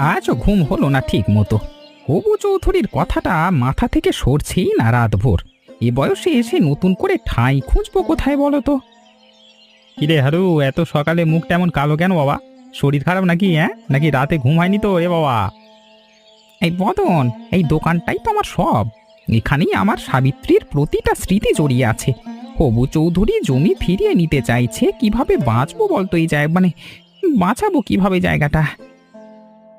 আজও ঘুম হলো না ঠিক মতো। হবু চৌধুরীর কথাটা মাথা থেকে সরছেই না রাতভর। এ বয়সে এসে নতুন করে ঠাঁই খুঁজবো কোথায় বলো তো? কিরে হারু, এত সকালে মুখটা এমন কালো কেন বাবা? শরীর খারাপ নাকি? নাকি রাতে ঘুম হয়নি তো রে বাবা? এই বদন, এই দোকানটাই তো আমার সব। এখানেই আমার সাবিত্রীর প্রতিটা স্মৃতি জড়িয়ে আছে। হবু চৌধুরী জমি ফিরিয়ে নিতে চাইছে, কিভাবে বাঁচবো বলতো এই জায়গা, মানে বাঁচাবো কিভাবে জায়গাটা?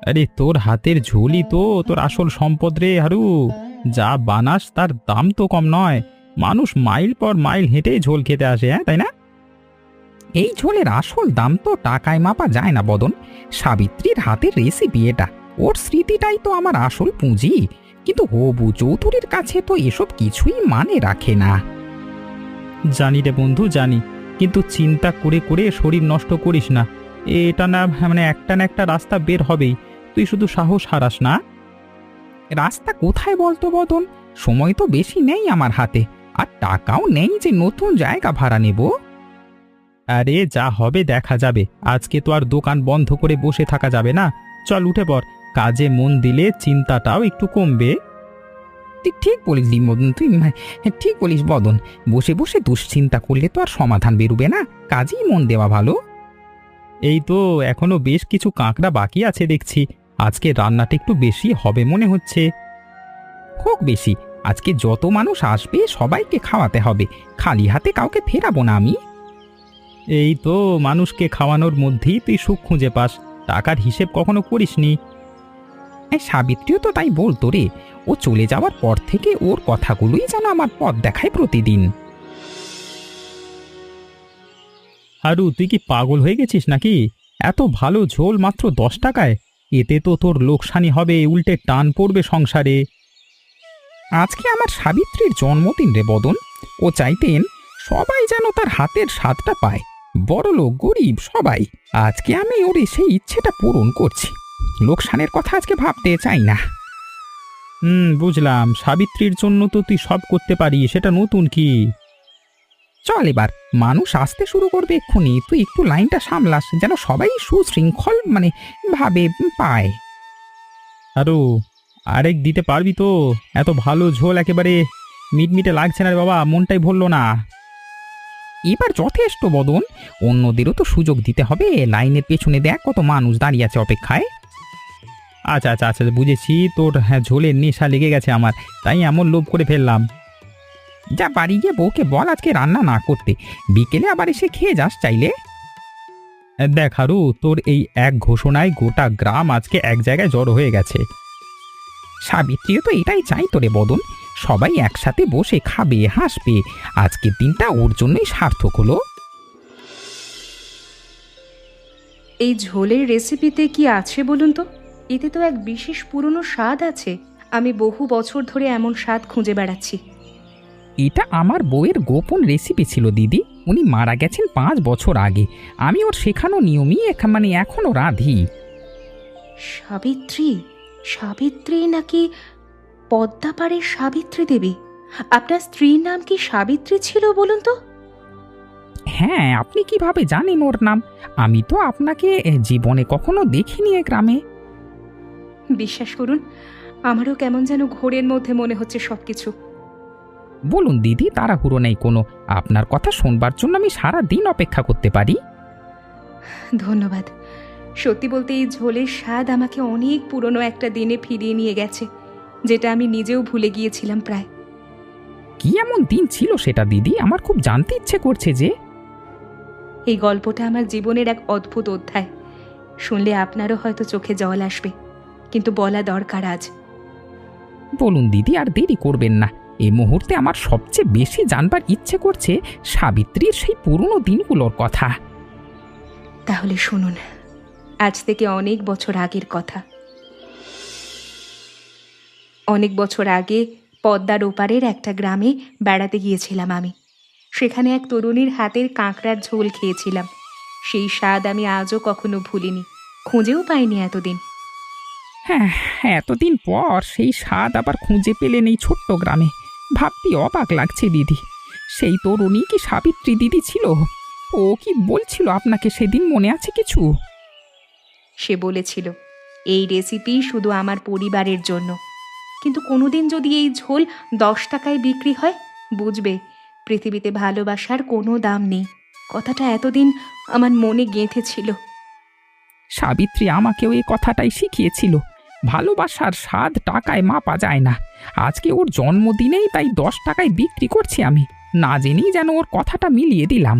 আরে তোর হাতের ঝুলি তো তোর আসল সম্পদ রে হারু। যা বানাস তার দাম তো কম নয়। মানুষ মাইল পর মাইল হেঁটে ঝোল খেতে আসে, তাই না? এই ঝোলের আসল দাম তো টাকায় মাপা যায় না বদন। সাবিত্রীর হাতের রেসিপি এটা, ওর স্মৃতিটাই তো আমার আসল পুঁজি। কিন্তু হবু চৌধুরীর কাছে তো এসব কিছুই মানে রাখে না। জানি রে বন্ধু, জানি। কিন্তু চিন্তা করে করে শরীর নষ্ট করিস না। এটা না, মানে একটা না একটা রাস্তা বের হবেই। তুই শুধু সাহস হারাস না। রাস্তা কোথায় বলতো বদন? সময় তো বেশি নেই আমার হাতে, আর টাকাও নেই যে নতুন জায়গা ভাড়া নেব। আরে যা হবে দেখা যাবে। আজকে তো আর দোকান বন্ধ করে বসে থাকা যাবে না। চল উঠে পড়। কাজে মন দিলে চিন্তাটাও একটু কমবে। তুই ঠিক বলিস মদন, তুই ঠিক বলিস বদন। বসে বসে দুশ্চিন্তা করলে তো আর সমাধান বেরোবে না। কাজেই মন দেওয়া ভালো। এই তো এখনো বেশ কিছু কাঁকড়া বাকি আছে দেখছি। আজকে রান্নাটা একটু বেশি হবে মনে হচ্ছে। খুব বেশি। আজকে যত মানুষ আসবে সবাইকে খাওয়াতে হবে। খালি হাতে কাউকে ফেরাবো না আমি। এই তো মানুষকে খাওয়ানোর মধ্যেই তুই সুখ খুঁজে পাস। টাকার হিসেব কখনো করিসনি। এই সাবিত্রীও তো তাই বলতো রে। ও চলে যাওয়ার পর থেকে ওর কথাগুলোই যেন আমার পথ দেখায় প্রতিদিন। হারু, তুই কি পাগল হয়ে গেছিস নাকি? এত ভালো ঝোল মাত্র 10 টাকায়? এতে তো তোর লোকসানি হবে, উল্টে টান পড়বে সংসারে। আজকে আমার সাবিত্রীর জন্মদিন রে বদন। ও চাইতেন সবাই যেন তার হাতের স্বাদটা পায়। বড়লোক গরিব সবাই। আজকে আমি ওর সেই ইচ্ছেটা পূরণ করছি। লোকসানের কথা আজকে ভাবতে চাই না। বুঝলাম। সাবিত্রীর জন্য তো তুই সব করতে পারিস, সেটা নতুন কি? চল এবার, মানুষ আসতে শুরু করবে এক্ষুনি। তুই একটু লাইনটা সামলাস যেন সবাই সুশৃঙ্খল ভাবে পায়। আরো আরেক দিতে পারবি তো? এত ভালো ঝোল একেবারে মিটমিটে লাগছে না রে বাবা, মনটাই ভরলো না। এবার যথেষ্ট বদন। অন্যদেরও তো সুযোগ দিতে হবে। লাইনের পেছনে দেখ কত মানুষ দাঁড়িয়ে আছে অপেক্ষায়। আচ্ছা আচ্ছা আচ্ছা, বুঝেছি। তোর ঝোলের নেশা লেগে গেছে আমার, তাই এমন লোভ করে ফেললাম। যা বাড়ি গিয়ে বউকে বল আজকে রান্না না করতে। বিকেলে আবার এসে খেয়ে যাস চাইলে। দেখ হারু, তোর এই এক ঘোষণায় গোটা গ্রাম আজকে এক জায়গায় জড়ো হয়ে গেছে। সাবিত্রীও তো এটাই চাই তোরে বদন। সবাই একসাথে বসে খাবে, হাসবে। আজকের দিনটা ওর জন্যই সার্থক হলো। এই ঝোলের রেসিপিতে কি আছে বলুন তো? এতে তো এক বিশেষ পুরনো স্বাদ আছে। আমি বহু বছর ধরে এমন স্বাদ খুঁজে বেড়াচ্ছি। এটা আমার বউয়ের গোপন রেসিপি ছিল দিদি। উনি মারা গেছেন 5 বছর আগে। আমি ওর শেখানো নিয়মই এখনো রাঁধি। সাবিত্রী? সাবিত্রী নাকি পদ্মাপাড়ের সাবিত্রী দেবী? আপনার স্ত্রীর নাম কি সাবিত্রী ছিল বলুন তো? হ্যাঁ, আপনি কিভাবে জানেন ওর নাম? আমি তো আপনাকে জীবনে কখনো দেখিনি এ গ্রামে। বিশ্বাস করুন, আমারও কেমন যেন ঘোরের মধ্যে মনে হচ্ছে সবকিছু। বলুন দিদি, তাড়াহুড়ো নেই কোনো। আপনার কথা শুনবার জন্য আমি সারা দিন অপেক্ষা করতে পারি। ধন্যবাদ। সত্যি বলতে এই ঝোলের স্বাদ আমাকে অনেক পুরনো একটা দিনে ফিরিয়ে নিয়ে গেছে, যেটা আমি নিজেও ভুলে গিয়েছিলাম প্রায়। কি এমন দিন ছিল সেটা দিদি? আমার খুব জানতে ইচ্ছে করছে যে। এই গল্পটা আমার জীবনের এক অদ্ভুত অধ্যায়। শুনলে আপনারও হয়তো চোখে জল আসবে, কিন্তু বলা দরকার আজ। বলুন দিদি, আর দেরি করবেন না। এই মুহূর্তে আমার সবচেয়ে বেশি জানবার ইচ্ছে করছে সাবিত্রীর সেই পুরনো দিনগুলোর কথা। তাহলে শুনুন, আজ থেকে অনেক বছর আগের কথা। অনেক বছর আগে পদ্মার ওপারের একটা গ্রামে বেড়াতে গিয়েছিলাম আমি। সেখানে এক তরুণীর হাতের কাঁকড়ার ঝোল খেয়েছিলাম। সেই স্বাদ আমি আজও কখনো ভুলিনি, খুঁজেও পাইনি এতদিন। হ্যাঁ, এতদিন পর সেই স্বাদ আবার খুঁজে পেলেন এই ছোট্ট গ্রামে। ভাবতে অবাক লাগছে দিদি। সেই তরুণী কি সাবিত্রী দিদি ছিল? ও কি বলছিল আপনাকে সেদিন, মনে আছে কিছু? সে বলেছিল, এই রেসিপি শুধু আমার পরিবারের জন্য। কিন্তু কোনোদিন যদি এই ঝোল 10 টাকায় বিক্রি হয়, বুঝবে পৃথিবীতে ভালোবাসার কোনো দাম নেই। কথাটা এতদিন আমার মনে গেঁথে ছিল। সাবিত্রী আমাকেও এই কথাটাই শিখিয়েছিল, ভালোবাসার স্বাদ টাকায় মাপা যায় না। আজকে ওর জন্মদিনেই তাই 10 টাকায় বিক্রি করছি আমি, না জেনেই যেন ওর কথাটা মিলিয়ে দিলাম।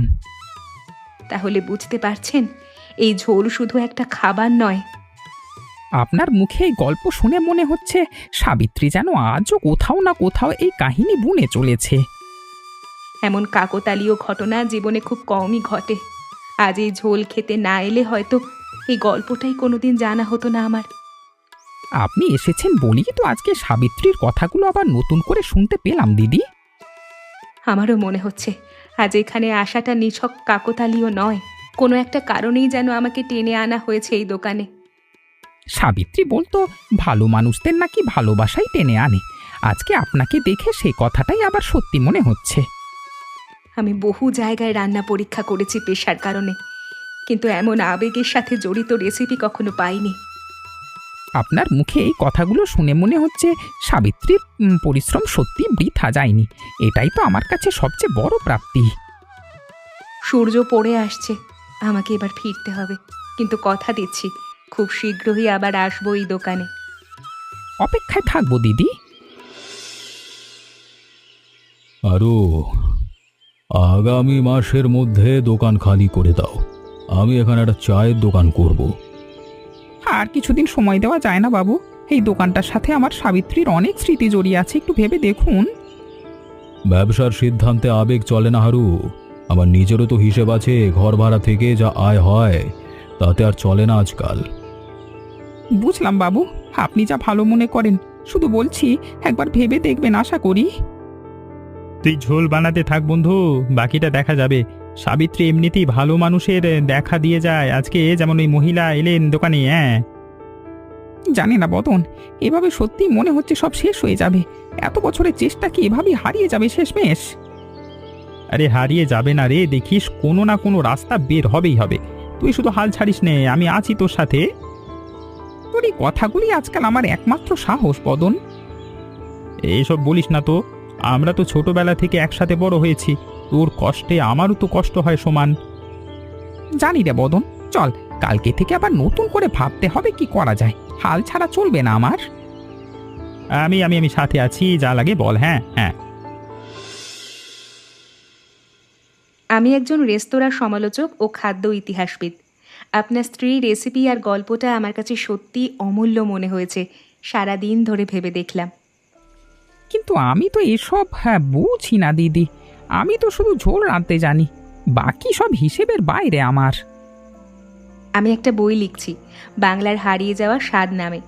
তাহলে বুঝতে পারছেন, এই ঝোল শুধু একটা খাবার নয়। আপনার মুখে এই গল্প শুনে মনে হচ্ছে সাবিত্রী যেন আজও কোথাও না কোথাও এই কাহিনী বুনে চলেছে। এমন কাকতালীয় ঘটনা জীবনে খুব কমই ঘটে। আজ এই ঝোল খেতে না এলে হয়তো এই গল্পটাই কোনোদিন জানা হতো না আমার। আপনি এসেছেন বলেই তো আজকে সাবিত্রীর কথাগুলো আবার নতুন করে শুনতে পেলাম দিদি। আমারও মনে হচ্ছে আজ এখানে আসাটা নিছক কাকতালীয় নয়, কোনো একটা কারণেই যেন আমাকে টেনে আনা হয়েছে এই দোকানে। সাবিত্রী বলতো ভালো মানুষদের নাকি ভালোবাসাই টেনে আনে। আজকে আপনাকে দেখে সেই কথাটাই আবার সত্যি মনে হচ্ছে। আমি বহু জায়গায় রান্না পরীক্ষা করেছি পেশার কারণে, কিন্তু এমন আবেগের সাথে জড়িত রেসিপি কখনো পাইনি। আপনার মুখে এই কথাগুলো শুনে মনে হচ্ছে সাবিত্রীর পরিশ্রম সত্যি বৃথা যায়নি। এটাই তো আমার কাছে সবচেয়ে বড় প্রাপ্তি। সূর্য পড়ে আসছে, আমাকে এবার ফিরতে হবে, কিন্তু কথা দিচ্ছি খুব শীঘ্রই আবার আসবো এই দোকানে। অপেক্ষায় থাকবো দিদি। আরও আগামী মাসের মধ্যে দোকান খালি করে দাও। আমি এখানে একটা চায়ের দোকান করব। আর কিছুদিন সময় দেওয়া যায় না বাবু? এই দোকানটার সাথে আমার সাবিত্রীর অনেক স্মৃতি জড়িয়ে আছে, একটু ভেবে দেখুন। ব্যবসার সিদ্ধান্তে আবেগ চলে না হারু। আমার নিজেরও তো হিসেব আছে, ঘর ভাড়া থেকে যা আয় হয় তাতে আর চলে না আজকাল। বুঝলাম বাবু, আপনি যা ভালো মনে করেন, শুধু বলছি একবার ভেবে দেখবেন আশা করি। তুই ঝোল বানাতে থাক বন্ধু, বাকিটা দেখা যাবে। সাবিত্রী এমনিতেই ভালো মানুষের দেখা দিয়ে যায়, আজকে যেমন ওই মহিলা এলেন দোকানে। হ্যাঁ জানি না বদন, এভাবে সত্যি মনে হচ্ছে সব শেষ হয়ে যাবে। এত বছরের চেষ্টা কি এভাবেই হারিয়ে যাবে শেষমেশ? আরে হারিয়ে যাবে না রে, দেখিস কোনো না কোনো রাস্তা বের হবেই হবে। তুই শুধু হাল ছাড়িস নে, আমি আছি তোর সাথে। তোর এই কথাগুলি আজকাল আমার একমাত্র সাহস বদন। এইসব বলিস না তো, আমরা তো ছোটবেলা থেকে একসাথে বড় হয়েছি, তোর কষ্টে আমারও তো কষ্ট হয় সমান। জানি রে বদন, চল কালকে থেকে আবার নতুন করে ভাবতে হবে কি করা যায়, হাল ছাড়া চলবে না আমার। আমি আমি আমি সাথে আছি, যা লাগে বল। হ্যাঁ হ্যাঁ। আমি একজন রেস্তোরাঁ সমালোচক ও খাদ্য ইতিহাসবিদ। আপনার স্ত্রীর রেসিপি আর গল্পটা আমার কাছে সত্যি অমূল্য মনে হয়েছে। সারা দিন ধরে ভেবে দেখলাম। কিন্তু আমি তো এসব বুঝি না দিদি, আমি তো শুধু ঝোল রাঁধতে জানি, বাকি সব হিসেবের বাইরে আমার। আমি একটা বই লিখছি, বাংলার হারিয়ে যাওয়া স্বাদ নামে।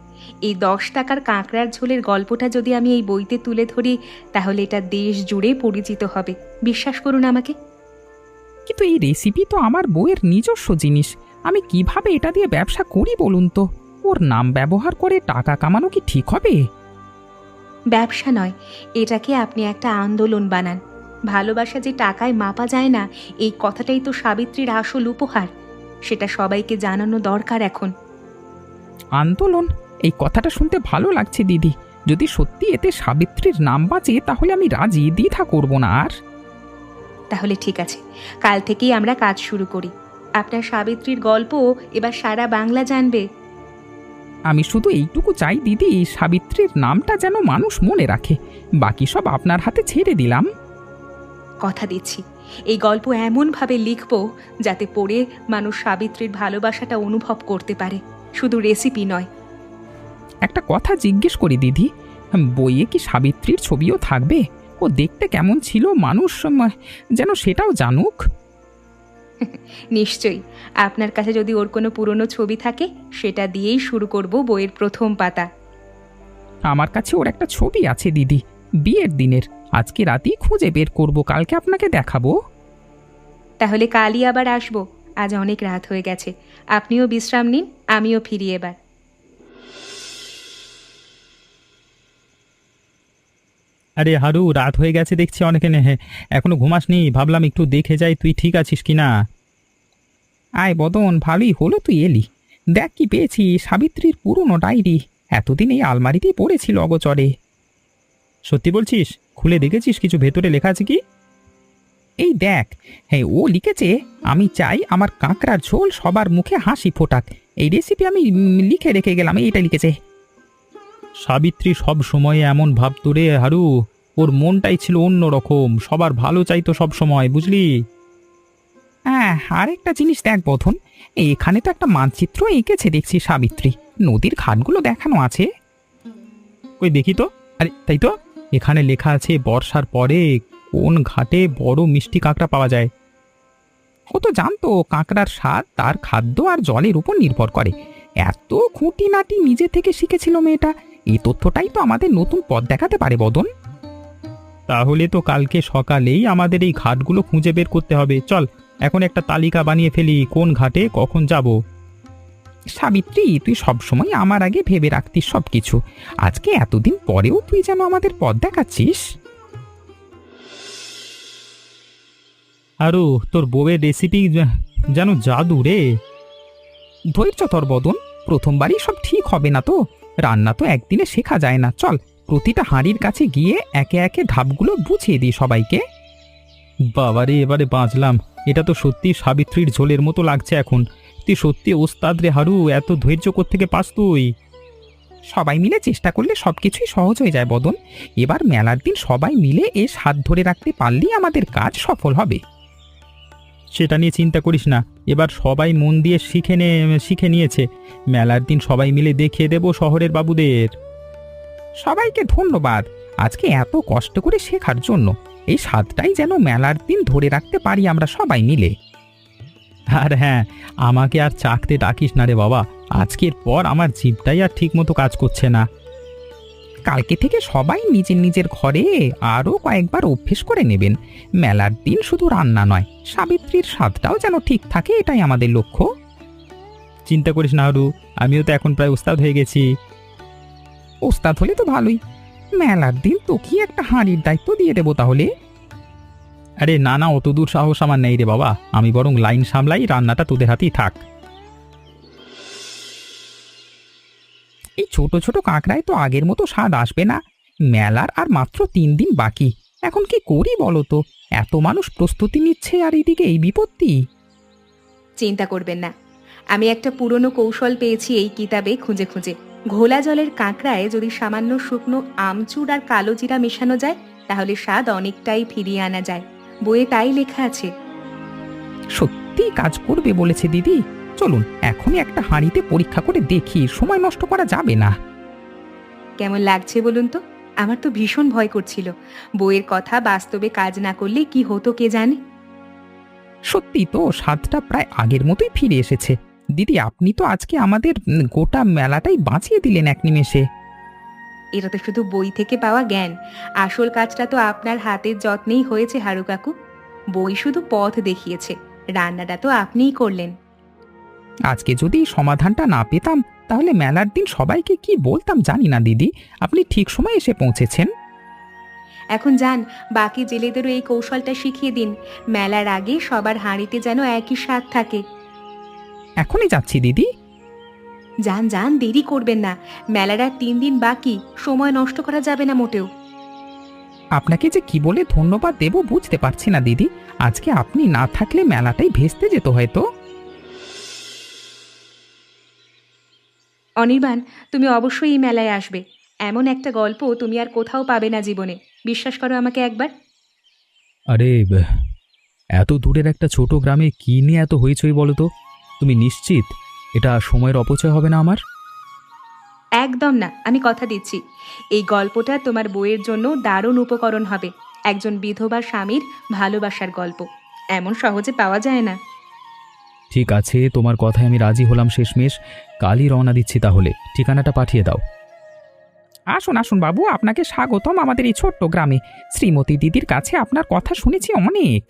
এই 10 টাকার কাঁকড়ার ঝোলের গল্পটা যদি আমি এই বইতে তুলে ধরি, তাহলে এটা দেশ জুড়ে পরিচিত হবে। বিশ্বাস করুন আমাকে। কিন্তু এই রেসিপি তো আমার বউয়ের নিজস্ব জিনিস, আমি কিভাবে এটা দিয়ে ব্যবসা করি বলুন তো? ওর নাম ব্যবহার করে টাকা কামানো কি ঠিক হবে? ব্যবসা নয়, এটাকে আপনি একটা আন্দোলন বানান। ভালোবাসা যে টাকায় মাপা যায় না, এই কথাটাই তো সাবিত্রীর আসল উপহার। সেটা সবাইকে জানানো দরকার এখন। আন্দোলন? এই কথাটা শুনতে ভালো লাগছে দিদি। যদি সত্যি এতে সাবিত্রীর নাম বাঁচে তাহলে আমি রাজি, দ্বিধা করব না আর। তাহলে ঠিক আছে, কাল থেকেই আমরা কাজ শুরু করি। আপনার সাবিত্রীর গল্প এবার সারা বাংলা জানবে। আমি শুধু এইটুকু চাই দিদি, সাবিত্রীর নামটা যেন মানুষ মনে রাখে। বাকি সব আপনার হাতে ছেড়ে দিলাম। কথা দিচ্ছি, এই গল্প এমনভাবে লিখব যাতে পড়ে মানুষ সাবিত্রীর ভালোবাসাটা অনুভব করতে পারে, শুধু রেসিপি নয়। একটা কথা জিজ্ঞেস করি দিদি, বইয়ে কি সাবিত্রীর ছবিও থাকবে? ও দেখতে কেমন ছিল, মানুষ যেন সেটাও জানুক। নিশ্চয়ই, আপনার কাছে যদি ওর কোনো পুরনো ছবি থাকে, সেটা দিয়েই শুরু করব বইয়ের প্রথম পাতা। আমার কাছে ওর একটা ছবি আছে দিদি, বিয়ের দিনের। আজকে রাতেই খুঁজে বের করব, কালকে আপনাকে দেখাবো। তাহলে কালই আবার আসবো। আজ অনেক রাত হয়ে গেছে, আপনিও বিশ্রাম নিন, আমিও ফিরি এবার। আরে হারু, রাত হয়ে গেছে দেখছি অনেকে, এখনো ঘুমাসনি, ভাবলাম একটু দেখে যাই তুই ঠিক আছিস কিনা। আয় বদন, ভালোই হলো তুই এলি। দেখ কি পেয়েছি, সাবিত্রীর পুরনো ডায়েরি। এতদিন এই আলমারিতেই পড়েছিল অগোচরে। সত্যি বলছিস? খুলে দেখেছিস কিছু ভেতরে লেখা আছে কি? এই দেখ, হ্যাঁ ও লিখেছে, আমি চাই আমার কাঁকড়ার ঝোল সবার মুখে হাসি ফোটাক। এই রেসিপি আমি লিখে রেখে গেলাম, এইটা লিখেছে। সাবিত্রী সব সময় এমন ভাবতো রে হারু, ওর মনটাই ছিল অন্য রকম, সবার ভালো চাইতো সব সময়, বুঝলি? হ্যাঁ, আরেকটা জিনিস দেখ বধন, এখানে তো একটা মানচিত্র এঁকেছে দেখছি সাবিত্রী, নদীর ঘাটগুলো দেখানো আছে। ওই দেখি তো। আরে তাই তো, এখানে লেখা আছে বর্ষার পরে কোন ঘাটে বড় মিষ্টি কাঁকড়া পাওয়া যায়। ও তো জানতো কাঁকড়ার স্বাদ তার খাদ্য আর জলের উপর নির্ভর করে। এত খুঁটিনাটি নিজে থেকে শিখেছিল মেয়েটা। এই তথ্যটাই তো আমাদের নতুন পথ দেখাতে পারে বদন। তাহলে তো কালকে সকালেই আমাদের এই ঘাটগুলো খুঁজে বের করতে হবে। চল এখন একটা তালিকা বানিয়ে ফেলি, কোন ঘাটে কখন যাব। সাবিত্রী, তুই সবসময় আমার আগে ভেবে রাখতিস সবকিছু। আজকে এতদিন পরেও তুই যেন আমাদের পথ দেখাচ্ছিস। আরো তোর বউয়ের রেসিপি যেন জাদু রে। ধৈর্য তোর বদন, প্রথমবারই সব ঠিক হবে না তো। রান্না তো একদিনে শেখা যায় না। চল প্রতিটা হাঁড়ির কাছে গিয়ে একে একে ধাপগুলো বুঝিয়ে দিই সবাইকে। বাবারে, এবারে বাঁচলাম। এটা তো সত্যি সাবিত্রীর ঝোলের মতো লাগছে এখন। তুই সত্যি ওস্তাদ রে হারু, এত ধৈর্য কোত্থেকে পাস তুই? সবাই মিলে চেষ্টা করলে সবকিছুই সহজ হয়ে যায় বদন। এবার মেলার দিন সবাই মিলে এ স্বাদ ধরে রাখতে পারলেই আমাদের কাজ সফল হবে। সেটা নিয়ে চিন্তা করিস না, এবার সবাই মন দিয়ে শিখে নিয়েছে। মেলার দিন সবাই মিলে দেখিয়ে দেব শহরের বাবুদের। সবাইকে ধন্যবাদ আজকে এত কষ্ট করে শেখার জন্য। এই স্বাদটাই যেন মেলার দিন ধরে রাখতে পারি আমরা সবাই মিলে। আর হ্যাঁ, আমাকে আর চাকতে ডাকিস না রে বাবা, আজকের পর আমার জিভটাই আর ঠিক মতো কাজ করছে না। কালকে থেকে সবাই নিজের নিজের ঘরে আরও কয়েকবার অভ্যেস করে নেবেন। মেলার দিন শুধু রান্না নয়, সাবিত্রীর স্বাদটাও যেন ঠিক থাকে, এটাই আমাদের লক্ষ্য। চিন্তা করিস না হারু, আমিও তো এখন প্রায় ওস্তাদ হয়ে গেছি। ওস্তাদ হলে তো ভালোই। মেলার দিন তো কি একটা হাঁড়ির দায়িত্ব দিয়ে দেবো তাহলে। আরে না না, অত দূর সাহস আমার নেই রে বাবা, আমি বরং লাইন সামলাই, রান্নাটা তোদের হাতেই থাক। এই ছোট ছোট কাঁকড়ায় তো আগের মতো স্বাদ আসবে না। মেলার আর মাত্র 3 দিন বাকি, এখন কি করি বলো তো? এত মানুষ প্রস্তুতি নিচ্ছে আর এইদিকে এই বিপত্তি। চিন্তা করবেন না, আমি একটা পুরনো কৌশল পেয়েছি এই কিতাবে খুঁজে খুঁজে। ঘোলা জলের কাঁকড়ায় যদি সামান্য শুকনো আমচুর আর কালো জিরা মেশানো যায়, তাহলে স্বাদ অনেকটাই ফিরিয়ে আনা যায়। বইয়ে তাই লেখা আছে। সত্যি কাজ করবে বলেছে দিদি। চলুন এখনই একটা হাঁড়িতে পরীক্ষা করে দেখি, সময় নষ্ট করা যাবে না। কেমন লাগছে বলুন তো? আমার তো ভীষণ ভয় করছিল, বইয়ের কথা বাস্তবে কাজ না করলে কি হতো কে জানে। সত্যি তো স্বাদটা প্রায় আগের মতোই ফিরে এসেছে। দিদি, আপনি তো আজকে আমাদের গোটা মেলাটাই বাঁচিয়ে দিলেন এক নিমেষে। এটা তো শুধু বই থেকে পাওয়া জ্ঞান, আসল কাজটা তো আপনার হাতের যত্নেই হয়েছে হারু কাকু। বই শুধু পথ দেখিয়েছে, রান্নাটা তো আপনিই করলেন। আজকে যদি এই সমাধানটা না পেতাম তাহলে মেলার দিন সবাইকে কি বলতাম জানি না দিদি। আপনি ঠিক সময় এসে পৌঁছেছেন। এখন যান, বাকি জেলেদেরও এই কৌশলটা শিখিয়ে দিন। মেলার আগে সবার হাঁড়িতে যেন একই স্বাদ থাকে। এখনই যাচ্ছি দিদি। যান যান, দেরি করবেন না। মেলার আর 3 দিন বাকি, সময় নষ্ট করা যাবে না মোটেও। আপনাকে যে কি বলে ধন্যবাদ দেব বুঝতে পারছি না দিদি। আজকে আপনি না থাকলে মেলাটাই ভেস্তে যেত হয়তো। অনির্বাণ, তুমি অবশ্যই এই মেলায় আসবে। এমন একটা গল্প তুমি আর কোথাও পাবে না জীবনে, বিশ্বাস করো আমাকে একবার। আরে এত দূরের একটা ছোট গ্রামে কি নিয়ে এত হইচই বলো তো? তুমি নিশ্চিত এটা সময়ের অপচয় হবে না আমার? একদম না, আমি কথা দিচ্ছি। এই গল্পটা তোমার বইয়ের জন্য দারুণ উপকরণ হবে। একজন বিধবা স্বামীর ভালোবাসার গল্প, এমন সহজে পাওয়া যায় না। ঠিক আছে, তোমার কথায় আমি রাজি হলাম শেষমেশ। কালই রওনা দিচ্ছি তাহলে, ঠিকানাটা পাঠিয়ে দাও। আসুন আসুন বাবু, আপনাকে স্বাগতম আমাদের এই ছোট্ট গ্রামে। শ্রীমতী দিদির কাছে আপনার কথা শুনেছি অনেক।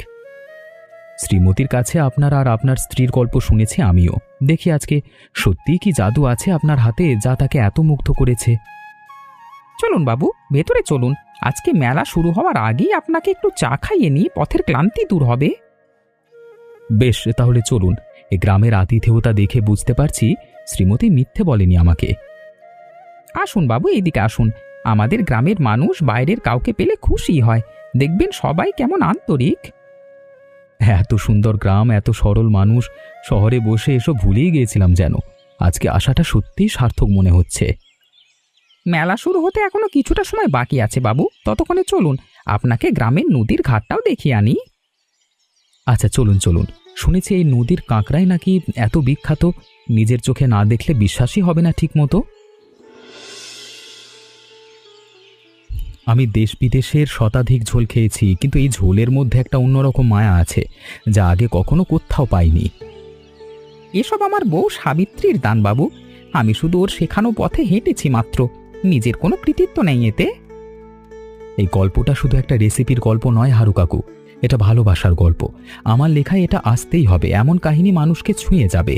শ্রীমতীর কাছে আপনার আর আপনার স্ত্রীর গল্প শুনেছি আমিও। দেখি আজকে সত্যিই কি জাদু আছে আপনার হাতে যা তাকে এত মুগ্ধ করেছে। চলুন বাবু, ভেতরে চলুন। আজকে মেলা শুরু হওয়ার আগেই আপনাকে একটু চা খাইয়ে নিই, পথের ক্লান্তি দূর হবে। বেশ, তাহলে চলুন। এই গ্রামের আতিথেয়তা দেখে বুঝতে পারছি শ্রীমতী মিথ্যে বলেনি আমাকে। আসুন বাবু, এইদিকে আসুন। আমাদের গ্রামের মানুষ বাইরের কাউকে পেলে খুশি হয়। দেখবেন সবাই কেমন আন্তরিক। এত সুন্দর গ্রাম, এত সরল মানুষ, শহরে বসে এসব ভুলেই গিয়েছিলাম যেন। আজকে আসাটা সত্যিই সার্থক মনে হচ্ছে। মেলা শুরু হতে এখনো কিছুটা সময় বাকি আছে বাবু, ততক্ষণে চলুন আপনাকে গ্রামের নদীর ঘাটটাও দেখিয়ে আনি। আচ্ছা চলুন চলুন। শুনেছি এই নদীর কাঁকড়াই নাকি এত বিখ্যাত, নিজের চোখে না দেখলে বিশ্বাসই হবে না ঠিক মতো। আমি দেশ বিদেশের শতাধিক ঝোল খেয়েছি, কিন্তু এই ঝোলের মধ্যে একটা অন্যরকম মায়া আছে, যা আগে কখনো কোথাও পাইনি। এসব আমার বউ সাবিত্রীর দান বাবু। আমি শুধু ওর শেখানো পথে হেঁটেছি মাত্র, নিজের কোনো কৃতিত্ব নেই এতে। এই গল্পটা শুধু একটা রেসিপির গল্প নয় হারু কাকু, এটা ভালোবাসার গল্প। আমার লেখায় এটা আসতেই হবে, এমন কাহিনী মানুষকে ছুঁয়ে যাবে।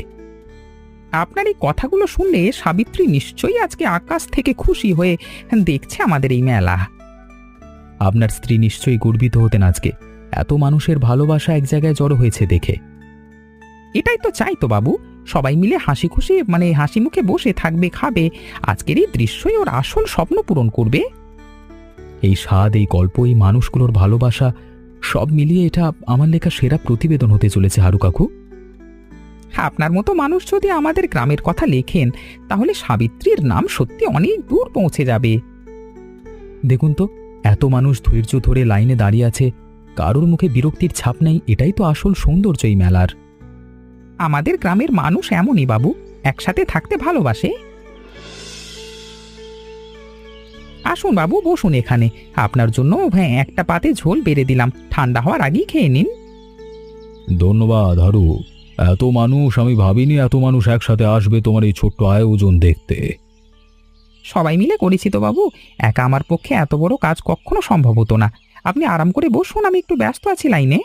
আপনার এই কথাগুলো শুনলে সাবিত্রী নিশ্চয়ই আজকে আকাশ থেকে খুশি হয়ে দেখছে আমাদের এই মেলা। আপনার স্ত্রী নিশ্চয়ই গর্বিত হতেন আজকে, এত মানুষের ভালোবাসা এক জায়গায় জড়ো হয়েছে দেখে। এটাই তো চাই তো বাবু, সবাই মিলে হাসি খুশি হাসি মুখে বসে থাকবে, খাবে। আজকের এই দৃশ্যই ওর আসল স্বপ্ন পূরণ করবে। এই স্বাদ, এই গল্প, এই মানুষগুলোর ভালোবাসা, সব মিলিয়ে এটা আমার লেখা সেরা প্রতিবেদন হতে চলেছে হারু কাকু। আপনার মতো মানুষ যদি আমাদের গ্রামের কথা লেখেন, তাহলে সাবিত্রীর নাম সত্যি অনেক দূর পৌঁছে যাবে। দেখুন তো, এত মানুষ ধৈর্য ধরে লাইনে দাঁড়িয়ে আছে, কারোর মুখে বিরক্তির ছাপ নেই। এটাই তো আসল সৌন্দর্য এই মেলার। আমাদের গ্রামের মানুষ এমনই বাবু, একসাথে থাকতে ভালোবাসে। আসুন বাবু, বসুন এখানে। আপনার জন্য একটা পাতে ঝোল বেড়ে দিলাম, ঠান্ডা হওয়ার আগেই খেয়ে নিন। ধন্যবাদ হারু। এত মানুষ, আমি ভাবিনি এত মানুষ একসাথে আসবে তোমার এই ছোট্ট আয়োজন দেখতে। সবাই মিলে করেছি তো বাবু, একা আমার পক্ষে এত বড় কাজ কখনো সম্ভব হতো না। আপনি আরাম করে বসুন, আমি একটু ব্যস্ত আছি লাইনে।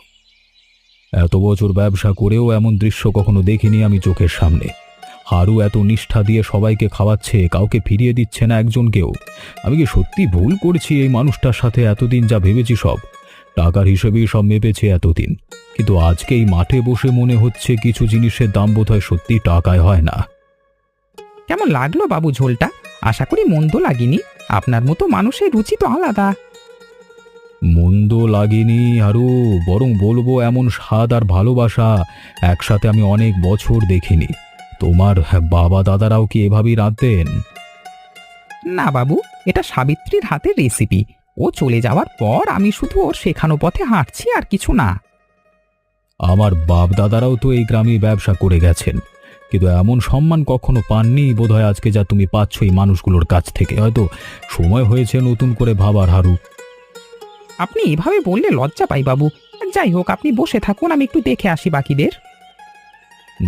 এত বছর ব্যবসা করেও এমন দৃশ্য কখনো দেখিনি আমি চোখের সামনে। হারু এত নিষ্ঠা দিয়ে সবাইকে খাওয়াচ্ছে, কাউকে ফিরিয়ে দিচ্ছে না একজনকেও। আমি কি সত্যি ভুল করছি এই মানুষটার সাথে? এতদিন যা ভেবেছি সব টাকার হিসেবেই সব মেপেছে এতদিন, কিন্তু আজকে এই মাঠে বসে মনে হচ্ছে কিছু জিনিসের দাম বোধহয় সত্যি টাকায় হয় না। কেমন লাগলো বাবু ঝোলটা? আশা করি মন্দ লাগেনি। আপনার মতো মানুষের রুচি তো আলাদা। মন্দ লাগেনি হারু, বরং বলবো এমন স্বাদ আর ভালোবাসা একসাথে আমি অনেক বছর দেখিনি। তোমার বাবা দাদারাও কি এভাবেই রাঁধতেন? না বাবু, এটা সাবিত্রীর হাতের রেসিপি। ও চলে যাওয়ার পর আমি শুধু ওর শেখানো পথে হাঁটছি, আর কিছু না। আমার বাপ দাদারাও তো এই গ্রামে ব্যবসা করে গেছেন, কিন্তু এমন সম্মান কখনো পাননি বোধহয় আজকে যা তুমি পাচ্ছ এই মানুষগুলোর কাছ থেকে। হয়তো সময় হয়েছে নতুন করে ভাবার হারু। আপনি এভাবে বললে লজ্জা পাই বাবু। যাই হোক, আপনি বসে থাকুন, আমি একটু দেখে আসি বাকিদের।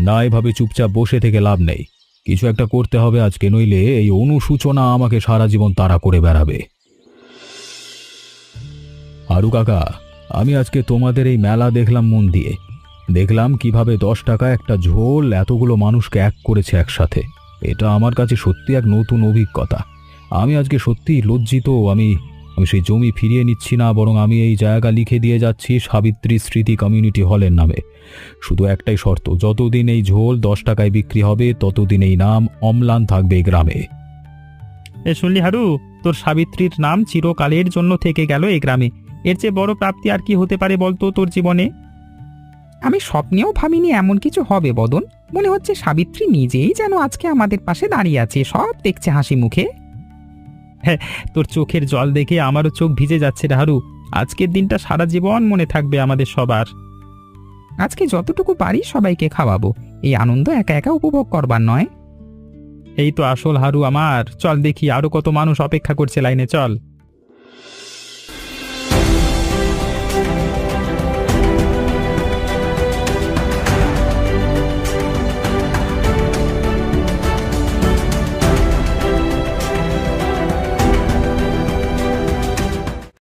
না, এভাবে চুপচাপ বসে থেকে লাভ নেই, কিছু একটা করতে হবে আজকে, নইলে এই অনুসূচনা আমাকে সারা জীবন তাড়া করে বেড়াবে। হারু কাকা, আমি আজকে তোমাদের এই মেলা দেখলাম মন দিয়ে। দেখলাম কিভাবে 10 টাকা একটা ঝোল এতগুলো মানুষকে এক করেছে একসাথে। এটা আমার কাছে সত্যি এক নতুন অভিজ্ঞতা। আমি আজকে সত্যিই লজ্জিত। আমি সেই জমি ফিরিয়ে নিচ্ছি না, বরং আমি এই জায়গা লিখে দিয়ে যাচ্ছি সাবিত্রী স্মৃতি কমিউনিটি হলের নামে। শুধু একটাই শর্ত, যতদিন এই ঝোল 10 টাকায় বিক্রি হবে ততদিন এই নাম অম্লান থাকবে এই গ্রামে। শুনলি হারু, তোর সাবিত্রীর নাম চিরকালের জন্য থেকে গেল এই গ্রামে। এর চেয়ে বড় প্রাপ্তি আর কি হতে পারে বলতো তোর জীবনে? আমি স্বপ্নেও ভাবিনি এমন কিছু হবে বদন। মনে হচ্ছে সাবিত্রী নিজেই যেন আজকে আমাদের পাশে দাঁড়িয়ে আছে, সব দেখছে হাসি মুখে। হ্যাঁ, তোর চোখের জল দেখে আমারও চোখ ভিজে যাচ্ছে রে হারু। আজকের দিনটা সারা জীবন মনে থাকবে আমাদের সবার। আজকে যতটুকু পারি সবাইকে খাওয়াবো, এই আনন্দ একা একা উপভোগ করবার নয়। এই তো আসল হারু আমার। চল দেখি আরো কত মানুষ অপেক্ষা করছে লাইনে, চল।